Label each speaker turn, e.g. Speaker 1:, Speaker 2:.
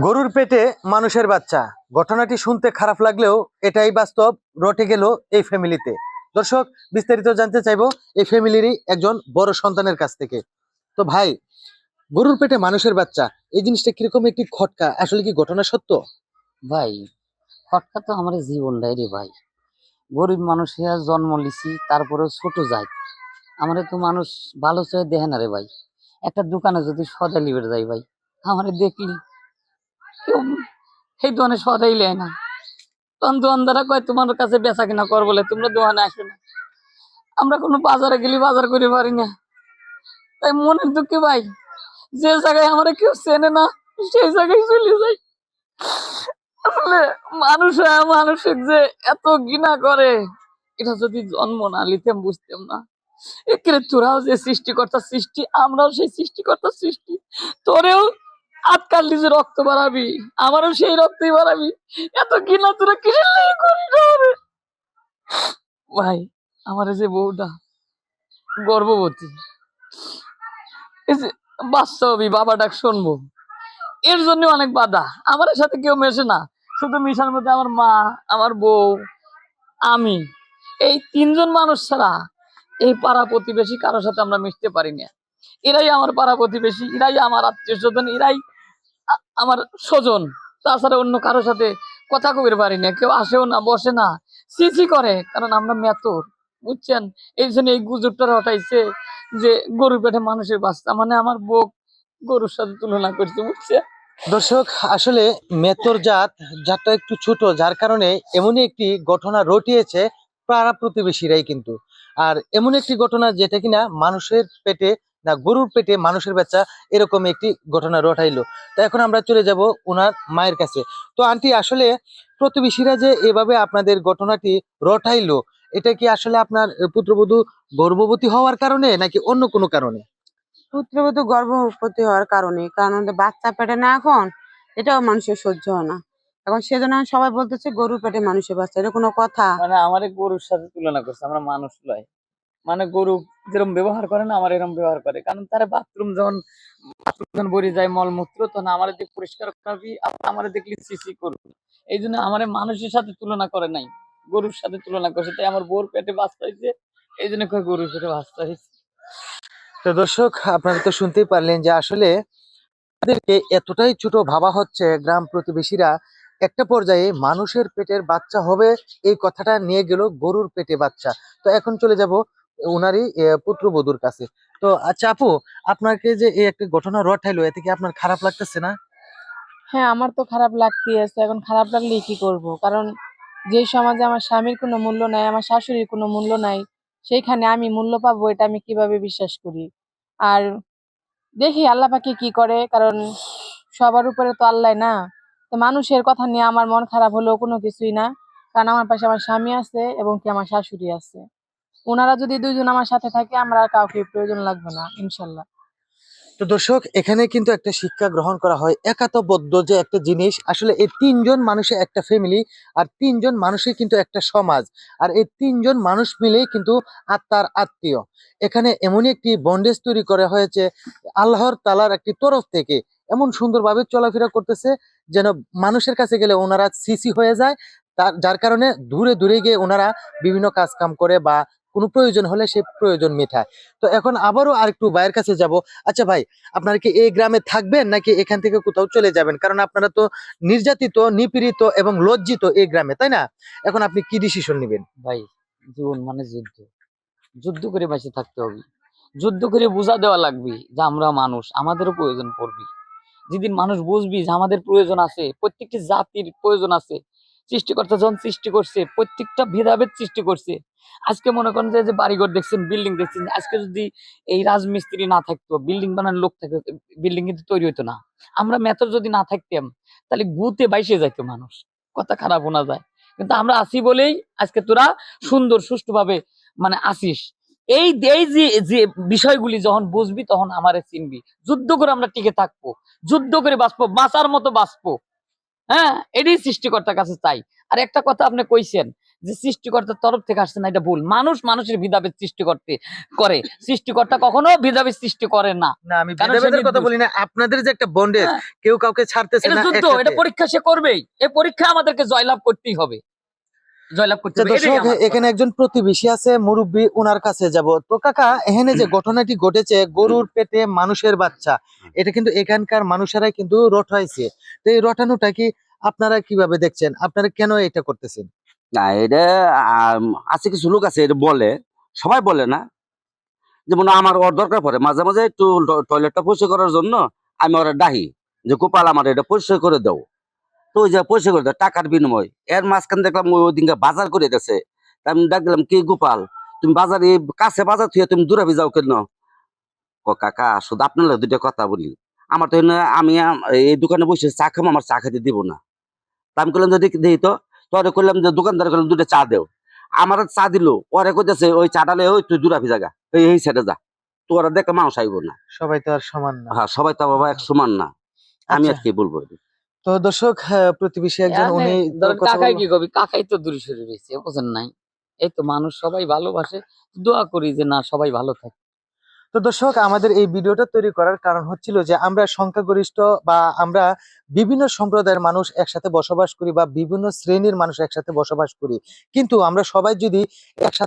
Speaker 1: গরুর পেটে মানুষের বাচ্চা, ঘটনাটি শুনতে খারাপ লাগলেও এটাই বাস্তব রটে গেল এই ফ্যামিলিতে। দর্শক, বিস্তারিত জানতে চাইবো এই ফ্যামিলিরই একজন বড় সন্তানের কাছ থেকে। তো ভাই, গরুর পেটে মানুষের বাচ্চা, এই জিনিসটা কিরকম একটি খটকা, আসলে কি ঘটনা সত্য?
Speaker 2: ভাই, ফটকা তো আমার জীবনটাই রে ভাই। গরিব মানুষের জন্ম লিছি, তারপরে ছোট যাই। আমারে তো মানুষ ভালো চোখে দেখে না রে ভাই। একটা দোকানে যদি সদাই লিবের যাই ভাই, আমারে দেখলি কেউ সেই দোকানে সদাই লেয় না। তখন দোকানদারা কয় তোমার কাছে বেচা কিনা কর বলে তোমরা দোকানে আসো না। আমরা কোনো বাজারে গেলে বাজার করে পারি না। তাই মনের দুঃখে ভাই, যে জায়গায় আমরা কেউ চেনে না সেই জায়গায় চলে যাই। আসলে মানুষ মানুষের যে এত ঘৃণা করে, এটা যদি জন্ম না নিতাম বুঝতাম না। একে তোরাও যে সৃষ্টিকর্তার সৃষ্টি, আমরাও সেই সৃষ্টিকর্তার সৃষ্টি। তোরেও আটকালি যে রক্ত বাড়াবি, আমারও সেই রক্তই বাড়াবি। এত ঘৃণা তোরা কিসের লেগে করিস আমারে? ভাই, আমার যে বউটা গর্ভবতী, এই যে বাচ্চা হবি, বাবা ডাক শুনবো, এর জন্য অনেক বাধা। আমার সাথে কেউ মেশে না, শুধু মিশার মধ্যে আমার মা, আমার বউ, আমি, এই তিনজন মানুষ ছাড়া এই পাড়া প্রতিবেশী কারোর সাথে আমরা মিশতে পারি না। এরাই আমার পাড়া প্রতিবেশী, এরাই আমার আত্মীয় স্বজন, এরাই আমার স্বজন। তাছাড়া অন্য কারোর সাথে কথা কবির পারি না, কেউ আসেও না, বসে না, সিসি করে, কারণ আমরা মেতর, বুঝছেন? এই জন্য এই গুজবটা রটাইছে যে গরুর পেটে মানুষের বাচ্চা, মানে আমার বউ গরুর সাথে তুলনা করছে, বুঝছে?
Speaker 1: দর্শক, আসলে মেতর জাতটা একটু ছোট, যার কারণে এমনই একটি ঘটনা রটিয়েছে পাড়া প্রতিবেশীরাই কিন্তু। আর এমন একটি ঘটনা যেটা কিনা মানুষের পেটে না, গরুর পেটে মানুষের বাচ্চা, এরকম একটি ঘটনা রটাইলো। তো এখন আমরা চলে যাব ওনার মায়ের কাছে। তো আন্টি, আসলে প্রতিবেশীরা যে এভাবে আপনাদের ঘটনাটি রটাইলো, এটা কি আসলে আপনার পুত্রবধূ গর্ভবতী হওয়ার কারণে নাকি অন্য কোনো কারণে?
Speaker 3: পুত্রবধূ গর্ভবতী হওয়ার কারণে, কারণ ওদের বাচ্চা পেটে না এখন, এটাও মানুষের সহ্য হয় না। এখন সেজন্য সবাই বলতেছে গরুর পেটে মানুষের বাচ্চা, এটা কোনো কথা?
Speaker 2: মানে আমারে গরুর সাথে তুলনা করছে, আমরা মানুষ লয়। মানে গরু যেরকম ব্যবহার করে না, আমার এরকম ব্যবহার করে। কারণ তারা বাথরুম যখন বরি যায় মলমূত্র, তখন আমার দিক পরিষ্কার করবি, আমার দেখলি সিসি করবি। এই জন্য আমার মানুষের সাথে তুলনা করে নাই, গরুর সাথে তুলনা করছে। তাই আমার বোর পেটে বাচ্চা হয়েছে, এই জন্য কয় গরুর পেটে বাচ্চা হয়েছে।
Speaker 1: তো দর্শক, আপনারা তো শুনতেই পারলেন যে আসলে তাদেরকে এতটাই ছোট ভাবা হচ্ছে গ্রাম প্রতিবেশীরা। একটা পর্যায়ে মানুষের পেটের বাচ্চা হবে, এই কথাটা নিয়ে গেল গরুর পেটে বাচ্চা। তো এখন চলে যাব উনারই পুত্রবধূর কাছে। তো আচ্ছা আপু, আপনাকে যে এই একটা ঘটনা রটাইলো, এতে কি আপনার খারাপ লাগতেছে না?
Speaker 4: হ্যাঁ, আমার তো খারাপ লাগতেই আছে। এখন খারাপ লাগলেই কি করব? কারণ যে সমাজে আমার স্বামীর কোনো মূল্য নাই, আমার শাশুড়ির কোনো মূল্য নাই, সেইখানে আমি মূল্য পাবো এটা আমি কিভাবে বিশ্বাস করি? আর দেখি আল্লাহ পাকে কি করে, কারণ সবার উপরে তো আল্লাহ না। তো মানুষের কথা নিয়ে আমার মন খারাপ হলেও কোনো কিছুই না, কারণ আমার পাশে আমার স্বামী আছে এবং কি আমার শাশুড়ি আছে। ওনারা যদি দুইজন আমার সাথে থাকে, আমার আর কাউকে প্রয়োজন লাগবে না, ইনশাল্লাহ।
Speaker 1: তো দর্শক, এখানে কিন্তু একটা শিক্ষা গ্রহণ করা হয়, একাতবদ্ধ যে একটা জিনিস, আসলে এই তিনজন মানুষের একটা ফ্যামিলি, আর তিনজন মানুষের কিন্তু একটা সমাজ, আর এই তিনজন মানুষ মিলেই কিন্তু আত্মার আত্মীয়। এখানে এমনই একটি বন্ডেজ তৈরি করা হয়েছে আল্লাহর তালার একটি তরফ থেকে, এমন সুন্দরভাবে চলাফেরা করতেছে যেন মানুষের কাছে গেলে ওনারা সিসি হয়ে যায়। যার কারণে দূরে দূরে গিয়ে ওনারা বিভিন্ন কাজ কাম করে বা কোনো প্রয়োজন হলে সেই প্রয়োজন মেটায়। তো এখন আবারও আরেকটু ভাইয়ের কাছে যাব। আচ্ছা ভাই, আপনারা কি এই গ্রামে থাকবেন নাকি এখান থেকে কোথাও চলে যাবেন? কারণ আপনারা তো নির্যাতিত, নিপীড়িত এবং লজ্জিত এই গ্রামে, তাই না? এখন আপনি কি ডিসিশন নেবেন?
Speaker 2: ভাই, জীবন মানে যুদ্ধ, যুদ্ধ করে বেঁচে থাকতে হবে। যুদ্ধ করে বোঝা দেওয়া লাগবে যে আমরা মানুষ, আমাদেরও প্রয়োজন পড়বে। যেদিন মানুষ বুঝবি যে আমাদের প্রয়োজন আছে, প্রত্যেকটি জাতির প্রয়োজন আছে। সৃষ্টিকর্তা যখন সৃষ্টি করছে, প্রত্যেকটা ভেদাভেদ সৃষ্টি করছে। আজকে মনে করেন যে বাড়িঘর দেখছেন, বিল্ডিং দেখছেন, আজকে যদি এই রাজমিস্ত্রি না থাকতো, বিল্ডিং বানানোর লোক থাকতো, বিল্ডিং কিন্তু তৈরি হতো না। আমরা মেথর যদি না থাকতাম, তাহলে গুতে বাইসে যাইতো মানুষ। কথা খারাপ শোনা যায়, কিন্তু আমরা আছি বলেই আজকে তোরা সুন্দর সুষ্ঠুভাবে মানে আসিস। এই এই যে যে বিষয়গুলি যখন বুঝবি, তখন আমারে চিনবি। যুদ্ধ করে আমরা টিকে থাকবো, যুদ্ধ করে বাঁচবো, বাঁচার মতো বাঁচবো। হ্যাঁ, এটাই সৃষ্টিকর্তার কাছে চাই। আর একটা কথা আপনি কইছেন যে সৃষ্টিকর্তার তরফ থেকে আসছে না, এটা ভুল। মানুষ মানুষের ভেদাভেদ সৃষ্টি করে, সৃষ্টিকর্তা কখনো ভেদাভেদ সৃষ্টি করে না।
Speaker 1: না আমি
Speaker 2: কারণ সে
Speaker 1: ভেদাভেদের কথা
Speaker 2: নির্দোষ।
Speaker 1: বলি না, আপনাদের যে একটা বন্ডেজ,
Speaker 2: হ্যাঁ,
Speaker 1: কেউ কাউকে ছাড়তেছে
Speaker 2: এটা
Speaker 1: না
Speaker 2: যুদ্ধ,
Speaker 1: একসাথে।
Speaker 2: এটা পরীক্ষা সে করবেই। এই পরীক্ষা আমাদেরকে জয়লাভ করতেই হবে, জয়লাভ করতে
Speaker 1: আচ্ছা
Speaker 2: হবে, এটাই
Speaker 1: দর্শক,
Speaker 2: আমার
Speaker 1: এখানে
Speaker 2: কথা।
Speaker 1: একজন প্রতিবেশী আছে, মুরব্বী, ওনার কাছে যাব। তো কাকা, এখানে যে ঘটনাটি ঘটেছে, গরুর পেটে মানুষের বাচ্চা, এটা কিন্তু এখানকার মানুষেরাই কিন্তু রটাইছে। তো এই রটানোটা কি আপনারা কিভাবে দেখছেন? আপনারা কেন এটা করতেছেন?
Speaker 5: না এটা আছে, কিছু লোক আছে এটা বলে, সবাই বলে না। যেমন আমার ওর দরকার পড়ে মাঝে মাঝে একটু টয়লেটটা পরিষ্কার করার জন্য, আমি ওরা ডাহি যে গোপাল আমার এটা পরিষ্কার করে দাও। তো ওই যে পরিষ্কার করে দেয় টাকার বিনিময়। এর মাঝখানে দেখলাম ওই দিনকে বাজার করে দিতেছে। তা আমি ডাক দিলাম, কি গোপাল, তুমি বাজার এই কাছে বাজার থেকে তুমি দূরে যাও কেন? কাকা শুধু আপনার লগে দুইটা কথা বলি। আমার তো আমি এই দোকানে বসে চা খাবো, আমার চা খেতে দিব না। তা আমি করলাম যদি দিই তো, পরে করলাম যে দোকানদার করলাম দুটো চা দেও। আমার চা দিল, পরে কইতেছে ওই চাটা লয়ে ওই তুই দূরাফি জায়গা, এই সাইডে যা, তোরা দেখে মানুষ আইব না।
Speaker 1: সবাই তো আর সমান না।
Speaker 5: হ্যাঁ, সবাই তো বাবা এক সমান না। আমি
Speaker 1: আচ্ছা,
Speaker 5: আর কি বলবো?
Speaker 1: তো দর্শক, প্রতিবেশী একজন,
Speaker 2: এখানে
Speaker 1: উনি তো
Speaker 2: ধরেন
Speaker 1: কথা
Speaker 2: কাকাই
Speaker 1: বলবো।
Speaker 2: কি কবি, কাকাই তো দূরে সরে রয়েছে, বুঝেন নাই? এই তো মানুষ সবাই ভালোবাসে, দোয়া করি যে না সবাই ভালো থাকে।
Speaker 1: তো দর্শক, আমাদের এই ভিডিওটা তৈরি করার কারণ হচ্ছিল যে আমরা সংখ্যাগরিষ্ঠ বা আমরা বিভিন্ন সম্প্রদায়ের মানুষ একসাথে বসবাস করি বা বিভিন্ন শ্রেণীর মানুষ একসাথে বসবাস করি, কিন্তু আমরা সবাই যদি একসাথে